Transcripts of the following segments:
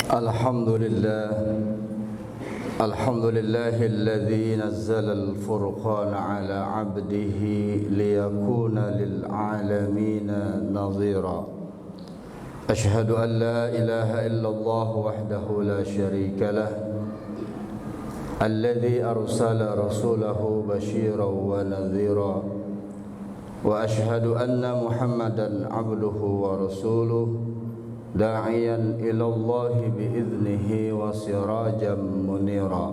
Alhamdulillah Alladzi nazzala al-furqana ala 'abdihi liyakuna lil 'alamina nadhira. Ashhadu an la ilaha illallah wahdahu la syarika lah alladzi arsala rasulahu basyiran wa nadhira. Wa ashhadu anna Muhammadan 'abduhu wa rasuluhu da'iyan ilallahi bi'idhnihi wa sirajan munira.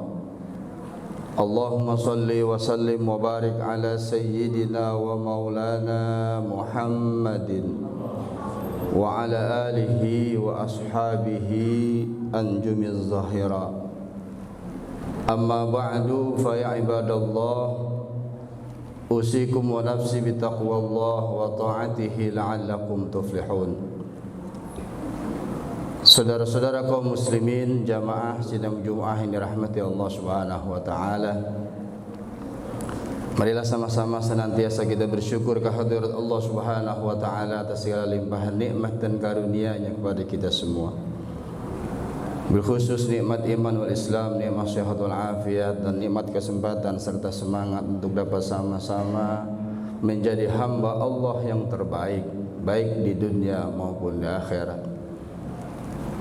Allahumma salli wa sallim wa barik ala sayyidina wa maulana Muhammadin wa ala alihi wa ashabihi anjumiz zahira. Amma ba'du fa ya ibadallah, usikum wa nafsi bitaqwallah wa ta'atihi la'allakum tuflihun. Saudara-saudara kaum muslimin, jamaah sidang Jumat yang dirahmati Allah Subhanahu wa taala. Marilah sama-sama senantiasa kita bersyukur kehadirat Allah Subhanahu wa taala atas segala limpahan nikmat dan karunia-Nya kepada kita semua. Berkhusus nikmat iman wal Islam, nikmat sehat wal afiat, dan nikmat kesempatan serta semangat untuk dapat sama-sama menjadi hamba Allah yang terbaik, baik di dunia maupun di akhirat.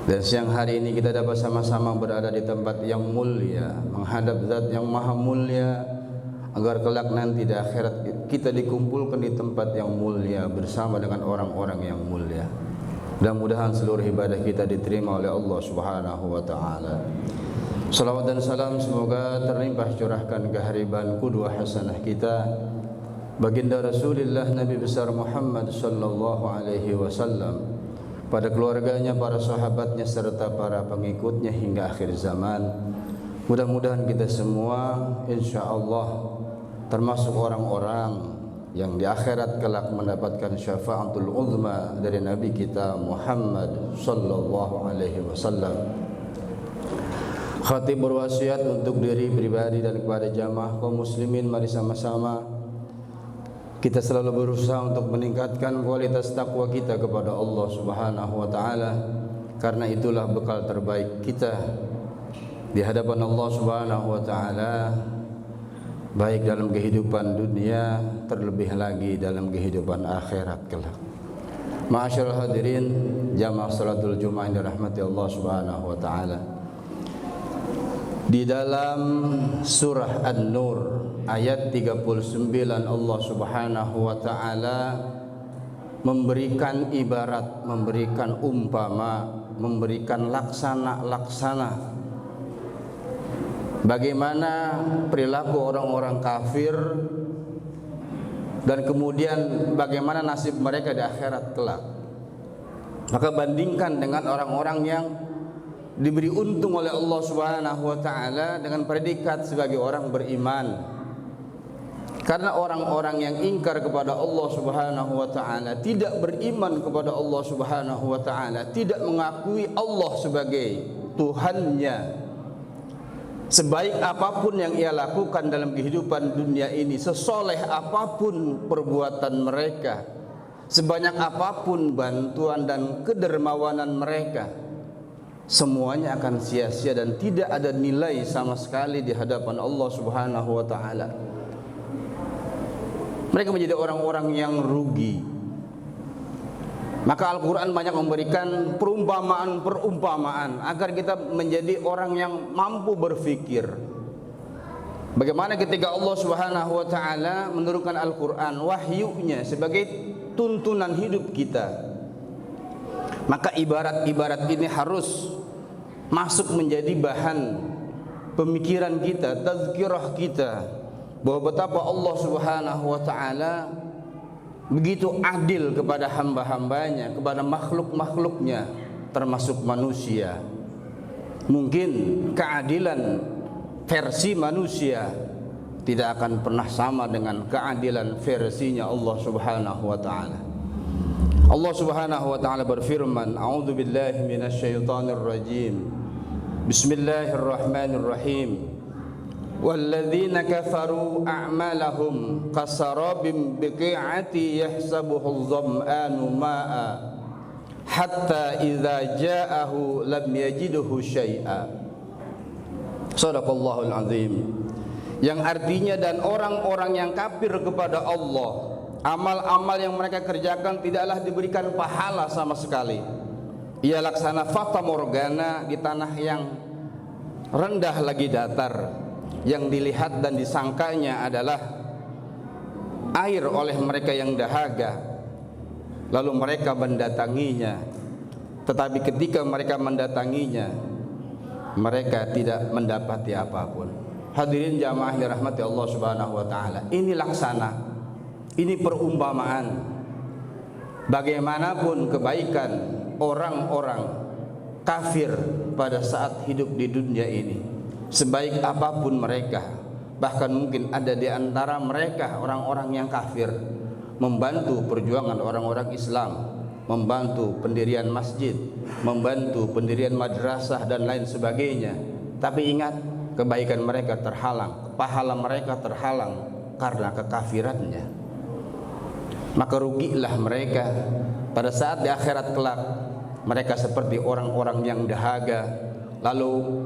Dan siang hari ini kita dapat sama-sama berada di tempat yang mulia, menghadap Zat yang maha mulia, agar kelak nanti di akhirat kita dikumpulkan di tempat yang mulia bersama dengan orang-orang yang mulia. Mudah-mudahan seluruh ibadah kita diterima oleh Allah Subhanahu wa taala. Salawat dan salam semoga terlimpah curahkan kehariban qudwah hasanah kita, baginda Rasulullah Nabi besar Muhammad sallallahu alaihi wasallam, pada keluarganya, para sahabatnya, serta para pengikutnya hingga akhir zaman. Mudah-mudahan kita semua insyaallah termasuk orang-orang yang di akhirat kelak mendapatkan syafaatul uzma dari Nabi kita Muhammad sallallahu alaihi wasallam. Khatib berwasiat untuk diri pribadi dan kepada jamaah kaum muslimin, mari sama-sama kita selalu berusaha untuk meningkatkan kualitas takwa kita kepada Allah Subhanahu wa taala, karena itulah bekal terbaik kita di hadapan Allah Subhanahu wa taala, baik dalam kehidupan dunia, terlebih lagi dalam kehidupan akhirat kelak. Ma'asyiral hadirin jamaah salatul Jumat yang dirahmati Allah Subhanahu wa taala. Di dalam surah An-Nur ayat 39 Allah Subhanahu wa taala memberikan ibarat, memberikan umpama, memberikan laksana bagaimana perilaku orang-orang kafir dan kemudian bagaimana nasib mereka di akhirat kelak. Maka bandingkan dengan orang-orang yang diberi untung oleh Allah Subhanahu wa taala dengan predikat sebagai orang beriman. Karena orang-orang yang ingkar kepada Allah Subhanahu wa taala, tidak beriman kepada Allah Subhanahu wa taala, tidak mengakui Allah sebagai Tuhannya, sebaik apapun yang ia lakukan dalam kehidupan dunia ini, sesoleh apapun perbuatan mereka, sebanyak apapun bantuan dan kedermawanan mereka, semuanya akan sia-sia dan tidak ada nilai sama sekali di hadapan Allah Subhanahu wa taala. Mereka menjadi orang-orang yang rugi. Maka Al-Quran banyak memberikan perumpamaan agar kita menjadi orang yang mampu berfikir. Bagaimana ketika Allah Subhanahu wa taala menurunkan Al-Quran, wahyunya sebagai tuntunan hidup kita, maka ibarat-ibarat ini harus masuk menjadi bahan pemikiran kita, tazkirah kita, bahwa betapa Allah Subhanahu wa taala begitu adil kepada hamba-hambanya, kepada makhluk-makhluknya, termasuk manusia. Mungkin keadilan versi manusia tidak akan pernah sama dengan keadilan versinya Allah Subhanahu wa taala. Allah Subhanahu wa taala berfirman, "A'udzu billahi minasyaitonir rajim. Bismillahirrahmanirrahim. Walladzina kafaru a'malahum kasarabim biqi'ati yahsabuhu adh-dham'anu ma'a hatta idza ja'ahu lam yajidhu syai'a. Shadaqallahul azim. Yang artinya, dan orang-orang yang kafir kepada Allah, amal-amal yang mereka kerjakan tidaklah diberikan pahala sama sekali. Ia laksana fata morgana di tanah yang rendah lagi datar, yang dilihat dan disangkanya adalah air oleh mereka yang dahaga, lalu mereka mendatanginya. Tetapi ketika mereka mendatanginya, mereka tidak mendapati apapun. Hadirin jamaah yang dirahmati Allah Subhanahu wa taala, ini laksana, ini perumpamaan bagaimanapun kebaikan orang-orang kafir pada saat hidup di dunia ini, sebaik apapun mereka, bahkan mungkin ada di antara mereka orang-orang yang kafir membantu perjuangan orang-orang Islam, membantu pendirian masjid, membantu pendirian madrasah dan lain sebagainya. Tapi ingat, kebaikan mereka terhalang, pahala mereka terhalang karena kekafirannya. Maka rugilah mereka pada saat di akhirat kelak. Mereka seperti orang-orang yang dahaga, lalu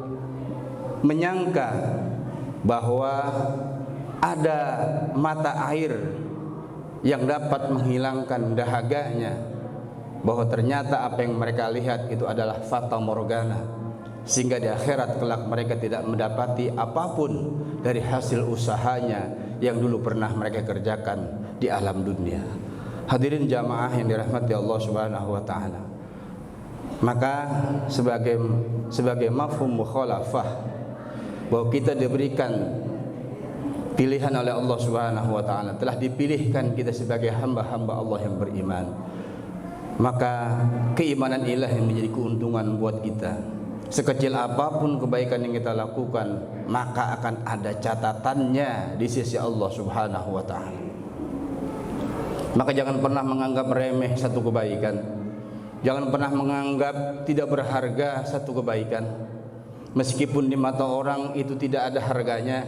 menyangka bahwa ada mata air yang dapat menghilangkan dahaganya, bahwa ternyata apa yang mereka lihat itu adalah fata morgana, sehingga di akhirat kelak mereka tidak mendapati apapun dari hasil usahanya yang dulu pernah mereka kerjakan di alam dunia. Hadirin jamaah yang dirahmati Allah Subhanahu wa taala, maka sebagai mafhum mukhalafah, bahwa kita diberikan pilihan oleh Allah Subhanahu wa taala, telah dipilihkan kita sebagai hamba-hamba Allah yang beriman, maka keimanan inilah yang menjadi keuntungan buat kita. Sekecil apapun kebaikan yang kita lakukan, maka akan ada catatannya di sisi Allah Subhanahu wa taala. Maka jangan pernah menganggap remeh satu kebaikan. Jangan pernah menganggap tidak berharga satu kebaikan. Meskipun di mata orang itu tidak ada harganya,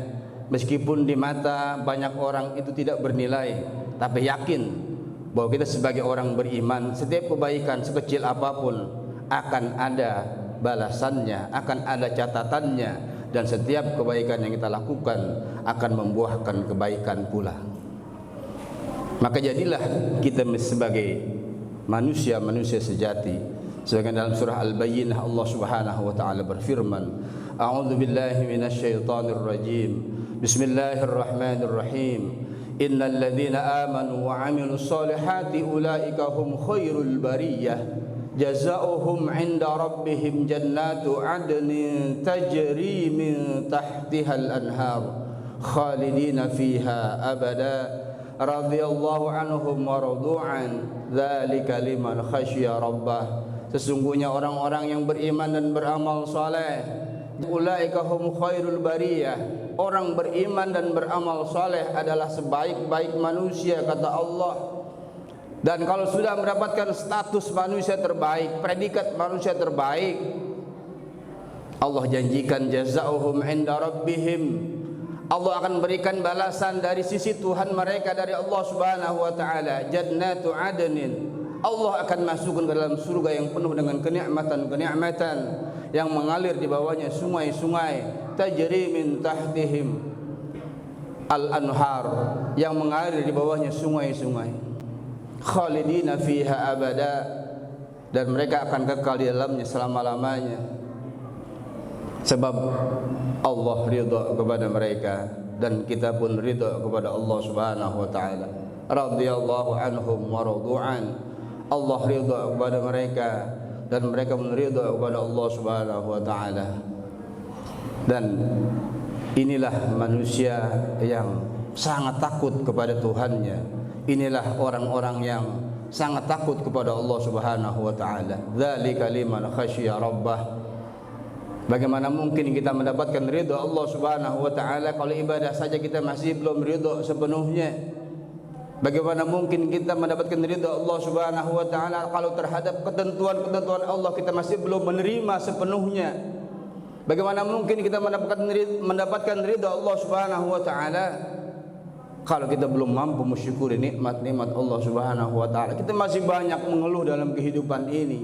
meskipun di mata banyak orang itu tidak bernilai, tapi yakin bahwa kita sebagai orang beriman, setiap kebaikan sekecil apapun akan ada balasannya, akan ada catatannya, dan setiap kebaikan yang kita lakukan akan membuahkan kebaikan pula. Maka jadilah kita sebagai manusia sejati. Sebagaimana dalam surah Al-Bayyinah Allah Subhanahu wa taala berfirman, A'udzu billahi minasyaitonir rajim. Bismillahirrahmanirrahim. Innal ladzina amanu wa 'amilus solihati ulaika hum khairul bariyah. Jazaohum 'inda rabbihim jannatu 'adnin tajri min tahtihal anhar khalidina fiha abada radhiyallahu anhum wa radu'an dzalika liman khasyiya rabbah. Sesungguhnya orang-orang yang beriman dan beramal saleh, ulaika hum khairul bariyah, orang beriman dan beramal saleh adalah sebaik-baik manusia, kata Allah. Dan kalau sudah mendapatkan status manusia terbaik, predikat manusia terbaik, Allah janjikan jazaohum 'inda rabbihim, Allah akan berikan balasan dari sisi Tuhan mereka, dari Allah Subhanahu wa taala, jannatu adnin. Allah akan masukkan ke dalam surga yang penuh dengan kenikmatan-kenikmatan yang mengalir di bawahnya sungai-sungai, tajri min tahtihim al-anhar, yang mengalir di bawahnya sungai-sungai. Khalidina fiha abada, dan mereka akan kekal di dalamnya selama-lamanya. Sebab Allah ridha kepada mereka dan kita pun ridha kepada Allah Subhanahu wa taala. Radhiyallahu anhum wa radu'an. Allah ridha kepada mereka dan mereka pun ridha kepada Allah Subhanahu wa taala. Dan inilah manusia yang sangat takut kepada Tuhannya. Inilah orang-orang yang sangat takut kepada Allah Subhanahu wa taala. Dzalika liman khasyiya rabbah. Bagaimana mungkin kita mendapatkan ridha Allah Subhanahu wa taala kalau ibadah saja kita masih belum ridha sepenuhnya? Bagaimana mungkin kita mendapatkan ridha Allah Subhanahu wa taala kalau terhadap ketentuan-ketentuan Allah kita masih belum menerima sepenuhnya? Bagaimana mungkin kita mendapatkan ridha Allah Subhanahu wa taala Kalau kita belum mampu mensyukuri nikmat-nikmat Allah Subhanahu wa taala, kita masih banyak mengeluh dalam kehidupan ini.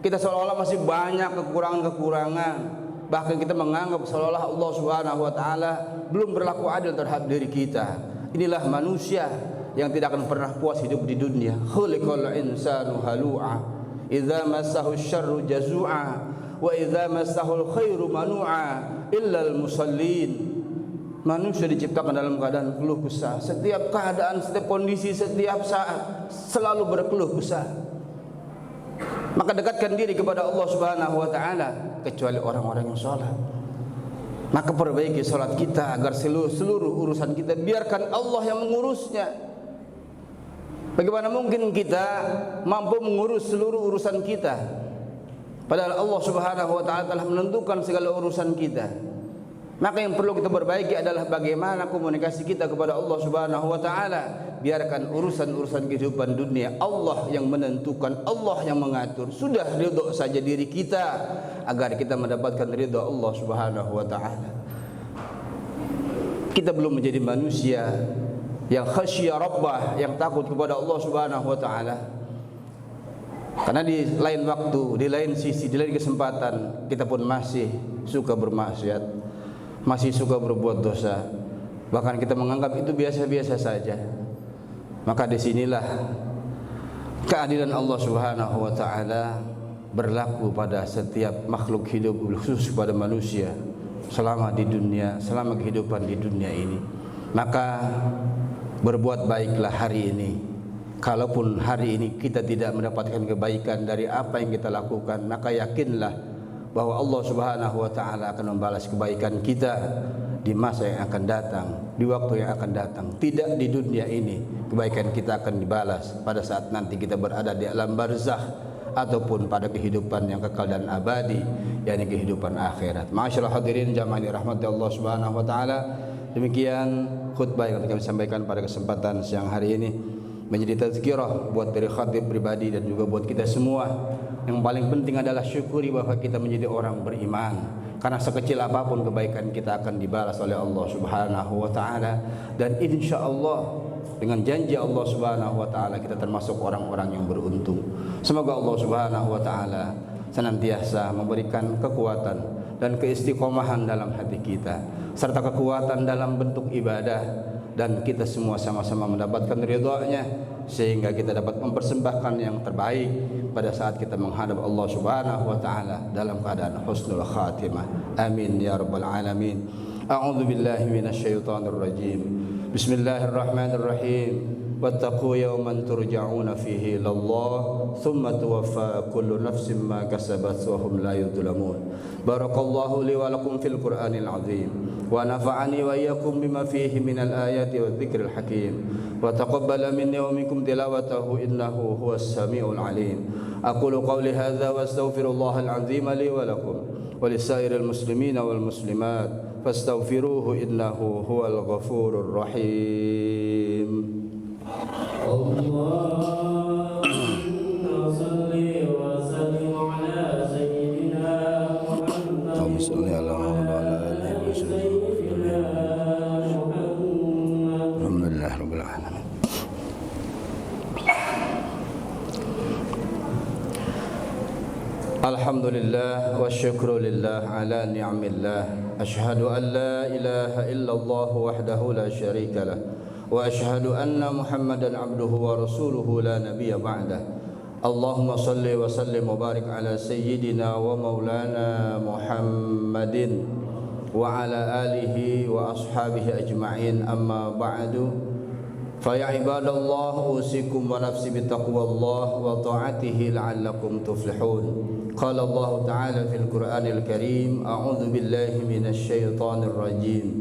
Kita seolah-olah masih banyak kekurangan-kekurangan. Bahkan kita menganggap seolah-olah Allah Subhanahu wa taala belum berlaku adil terhadap diri kita. Inilah manusia yang tidak akan pernah puas hidup di dunia. Khuliqal insanu halu'a, idza massahu syarru jazu'a, wa idza massahu khairu manu'a illal musallin. Manusia diciptakan dalam keadaan keluh kesah. Setiap keadaan, setiap kondisi, setiap saat selalu berkeluh kesah. Maka dekatkan diri kepada Allah Subhanahu wa taala, kecuali orang-orang yang salat. Maka perbaiki salat kita agar seluruh urusan kita biarkan Allah yang mengurusnya. Bagaimana mungkin kita mampu mengurus seluruh urusan kita, padahal Allah Subhanahu wa taala telah menentukan segala urusan kita. Maka yang perlu kita perbaiki adalah bagaimana komunikasi kita kepada Allah Subhanahu wa taala. Biarkan urusan-urusan kehidupan dunia Allah yang menentukan, Allah yang mengatur. Sudah ridho saja diri kita agar kita mendapatkan ridho Allah Subhanahu wa taala. Kita belum menjadi manusia yang khasyya rabbah, yang takut kepada Allah Subhanahu wa taala. Karena di lain waktu, di lain sisi, di lain kesempatan kita pun masih suka bermaksiat, masih suka berbuat dosa. Bahkan kita menganggap itu biasa-biasa saja. Maka disinilah keadilan Allah Subhanahu wa taala berlaku pada setiap makhluk hidup, khusus pada manusia selama di dunia, selama kehidupan di dunia ini. Maka berbuat baiklah hari ini. Kalaupun hari ini kita tidak mendapatkan kebaikan dari apa yang kita lakukan, maka yakinlah bahwa Allah Subhanahu wa taala akan membalas kebaikan kita di masa yang akan datang, di waktu yang akan datang. Tidak di dunia ini, kebaikan kita akan dibalas pada saat nanti kita berada di alam barzakh ataupun pada kehidupan yang kekal dan abadi, yakni kehidupan akhirat. Ma'asyiral hadirin jamaah dirahmati Allah Subhanahu wa taala. Demikian khutbah yang kami sampaikan pada kesempatan siang hari ini, menjadi tazkirah buat diri khatib pribadi dan juga buat kita semua. Yang paling penting adalah syukuri bahwa kita menjadi orang beriman, karena sekecil apapun kebaikan kita akan dibalas oleh Allah Subhanahu wa taala. Dan insyaallah dengan janji Allah Subhanahu wa taala kita termasuk orang-orang yang beruntung. Semoga Allah Subhanahu wa taala senantiasa memberikan kekuatan dan keistiqomahan dalam hati kita, serta kekuatan dalam bentuk ibadah, dan kita semua sama-sama mendapatkan ridha-Nya, sehingga kita dapat mempersembahkan yang terbaik pada saat kita menghadap Allah Subhanahu wa taala dalam keadaan husnul khatimah. Amin ya rabbal alamin. A'udzu billahi minasyaitonir rajim. Bismillahirrahmanirrahim. Wattaqu yawman turja'una fihi ila Allah thumma tuwaffa kullu nafsin ma kasabat wa hum la yudhlamun. Barakallahu li wa lakum fil Qur'anil azim wa nafa'ani wa iyyakum bima fihi minal ayati wadh-dhikril hakim wa taqabbala minni wa minkum tilawatahu innahu huwas samiul alim. Aqulu qawli hadza wa astaghfirullahal azim li wa lakum wa lisairil muslimina wal muslimat fastaghfiruhu innahu huwal ghafurur rahim. Allahumma salli wa sallim ala sayyidina Muhammad. Allahumma salli ala Muhammad wa ala alihi wa sayyidina Muhammad. Alhamdulillah rabbil alamin. Alhamdulillah wa syukru lillah ala ni'amillah. Ashhadu an la ilaha illallah wahdahu la syarika lah. Wa ashhadu anna Muhammadan abduhu wa rasuluhu la nabiyya ba'dah. Allahumma salli wa sallim wa barik ala sayyidina wa maulana Muhammadin wa ala alihi wa ashabihi ajma'in, amma ba'du. Fa ya ibadallah usikum wa nafsi bittaqwallah wa ta'atihi la'allakum tuflihun. Qala Allah ta'ala fil Qur'anil Karim, a'udzu billahi minasy syaithanir rajim.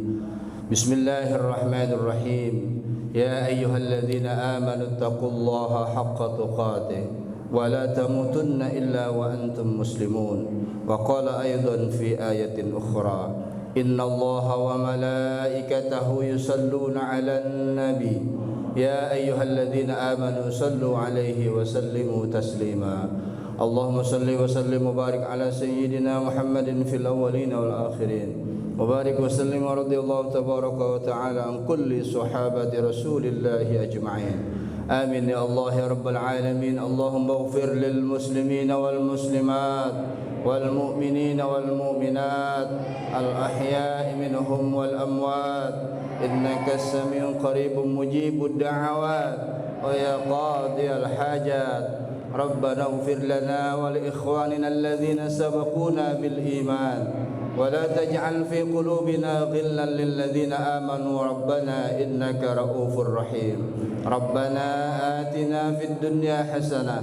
Bismillahirrahmanirrahim. Ya ayyuhalladzina amanu taqullaha haqqa tuqatih wa la tamutunna illa wa antum muslimun. Wa qala aidan fi ayatin ukhra, innallaha wa malaikatahu yusalluna 'alan nabi ya ayyuhalladzina amanu sallu 'alaihi wa sallimu taslima. اللهم صل وسلم وبارك على سيدنا محمد في الأولين والآخرين وبارك وسلم ورضي الله تبارك وتعالى عن كل صحابة رسول الله أجمعين آمين يا الله يا رب العالمين. اللهم اغفر للمسلمين والمسلمات والمؤمنين والمؤمنات الأحياء منهم والأموات إنك السميع قريب مجيب الدعوات ويا قاضي الحاجات. ربنا اغفر لنا ولإخواننا الذين سبقونا بالإيمان ولا تجعل في قلوبنا غلا للذين آمنوا ربنا إنك رؤوف رحيم. ربنا آتنا في الدنيا حسنة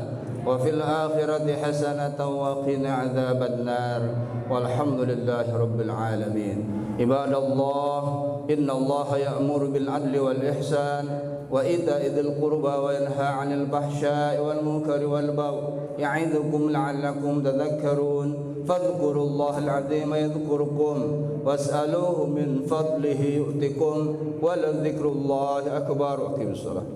وفي الآخرة حسنة وقنا عذاب النار والحمد لله رب العالمين. عباد الله إن الله يأمر بالعدل والإحسان وإيتاء ذي القربى وينهى عن الفحشاء والمنكر والبغي يعظكم لعلكم تذكرون. فاذكروا الله العظيم يذكركم واسألوه من فضله يؤتكم ولذكر الله أكبر. أقيموا الصلاة.